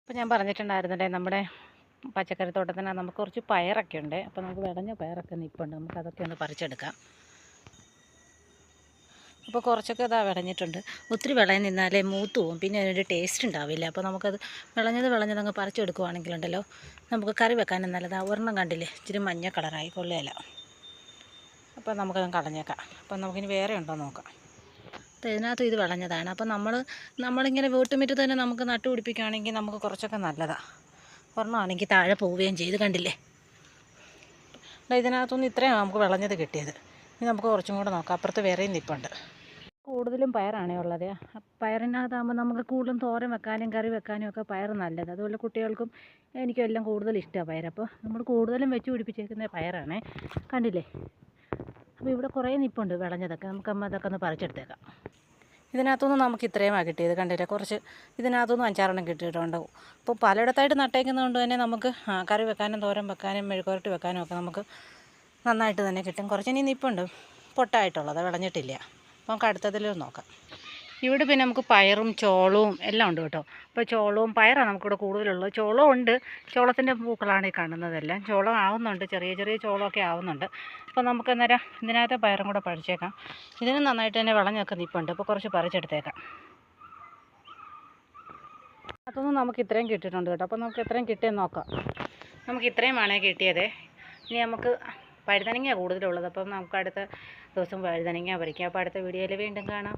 അപ്പോൾ ഞാൻ പറഞ്ഞിട്ടുണ്ടായിരുന്നില്ലേ നമ്മുടെ പച്ചക്കറിത്തോട്ടത്തിന് നമുക്ക് കുറച്ച് പയറൊക്കെ ഉണ്ട്. അപ്പോൾ നമുക്ക് വിളഞ്ഞ പയറൊക്കെ നിൽപ്പുണ്ട്. നമുക്കതൊക്കെ ഒന്ന് പറിച്ചെടുക്കാം. അപ്പോൾ കുറച്ചൊക്കെ ഇതാ വിളഞ്ഞിട്ടുണ്ട്. ഒത്തിരി വിളഞ്ഞ് നിന്നാലേ മൂത്ത് പോവും, പിന്നെ അതിനൊരു ടേസ്റ്റ് ഉണ്ടാവില്ല. അപ്പോൾ നമുക്കത് വിളഞ്ഞത് അങ്ങ് പറിച്ചെടുക്കുവാണെങ്കിലുണ്ടല്ലോ നമുക്ക് കറി വെക്കാനും നല്ലതാണ്. ഒരെണ്ണം കണ്ടില്ലേ, ഇച്ചിരി മഞ്ഞ കളറായി, കൊള്ളുകയില്ല. അപ്പോൾ നമുക്കത് കളഞ്ഞേക്കാം. അപ്പം നമുക്കിനി വേറെ ഉണ്ടോ നോക്കാം. ഇതിനകത്ത് ഇത് വിളഞ്ഞതാണ്. അപ്പോൾ നമ്മളിങ്ങനെ വീട്ടുമുറ്റത്ത് തന്നെ നമുക്ക് നട്ടുപിടിപ്പിക്കുകയാണെങ്കിൽ നമുക്ക് കുറച്ചൊക്കെ നല്ലതാണ്. ഒരെണ്ണമാണെങ്കിൽ താഴെ പോവുകയും ചെയ്ത്, കണ്ടില്ലേ. ഇതിനകത്തുനിന്ന് ഇത്രയാണ് നമുക്ക് വിളഞ്ഞത് കിട്ടിയത്. ഇനി നമുക്ക് കുറച്ചും കൂടെ നോക്കാം. അപ്പുറത്ത് വേറെയും നിൽപ്പുണ്ട്. കൂടുതലും പയറാണേ ഉള്ളത്. പയറിനകത്താകുമ്പോൾ നമുക്ക് കൂടുതലും തോരൻ വെക്കാനും കറി വെക്കാനും ഒക്കെ പയർ നല്ലത്. അതുപോലെ കുട്ടികൾക്കും എനിക്കും എല്ലാം കൂടുതൽ ഇഷ്ടമാണ് പയർ. അപ്പോൾ നമ്മൾ കൂടുതലും വെച്ച് പിടിപ്പിച്ചേക്കുന്ന പയറാണേ, കണ്ടില്ലേ. അപ്പോൾ ഇവിടെ കുറേ നിൽപ്പുണ്ട് വിളഞ്ഞതൊക്കെ. അതൊക്കെ ഒന്ന് പറിച്ചെടുത്തേക്കാം. ഇതിനകത്തുനിന്ന് നമുക്ക് ഇത്രയുമാണ് കിട്ടിയത്, കണ്ടില്ലേ. കുറച്ച് ഇതിനകത്തുനിന്ന് 5-6 കിട്ടിയിട്ടുണ്ട്. അപ്പോൾ പലയിടത്തായിട്ട് നട്ടേക്കുന്നതുകൊണ്ട് തന്നെ നമുക്ക് കറി വെക്കാനും തോരൻ വെക്കാനും മെഴുക്കുവരട്ടി വെക്കാനും ഒക്കെ നമുക്ക് നന്നായിട്ട് തന്നെ കിട്ടും. കുറച്ചിനി നിൽപ്പുണ്ട് പൊട്ടായിട്ടുള്ളത്, വിളഞ്ഞിട്ടില്ല. അപ്പോൾ നമുക്ക് അടുത്തതിലും നോക്കാം. ഇവിടെ പിന്നെ നമുക്ക് പയറും ചോളവും എല്ലാം ഉണ്ട് കേട്ടോ. അപ്പോൾ ചോളവും പയറാണ് നമുക്കിവിടെ കൂടുതലുള്ളത്. ചോളവും ഉണ്ട്, ചോളത്തിൻ്റെ പൂക്കളാണ് ഈ കാണുന്നതെല്ലാം. ചോളം ആവുന്നുണ്ട്, ചെറിയ ചെറിയ ചോളമൊക്കെ ആവുന്നുണ്ട്. അപ്പോൾ നമുക്ക് അന്നേരം ഇതിനകത്തെ പയറും കൂടെ പറിച്ചേക്കാം. ഇതിന് നന്നായിട്ട് തന്നെ വിളഞ്ഞൊക്കെ നിൽപ്പുണ്ട്. അപ്പോൾ കുറച്ച് പറിച്ചെടുത്തേക്കാം. അതൊന്നും നമുക്ക് ഇത്രയും കിട്ടിയിട്ടുണ്ട് കേട്ടോ. അപ്പോൾ നമുക്ക് എത്രയും കിട്ടിയെന്ന് നോക്കാം. നമുക്ക് ഇത്രയുമാണ് കിട്ടിയത്. ഇനി നമുക്ക് വഴുതനങ്ങ കൂടുതലുള്ളത്. അപ്പം നമുക്ക് അടുത്ത ദിവസം വഴുതനങ്ങ പറിക്കാം. അപ്പോൾ അടുത്ത വീഡിയോയിൽ വീണ്ടും കാണാം.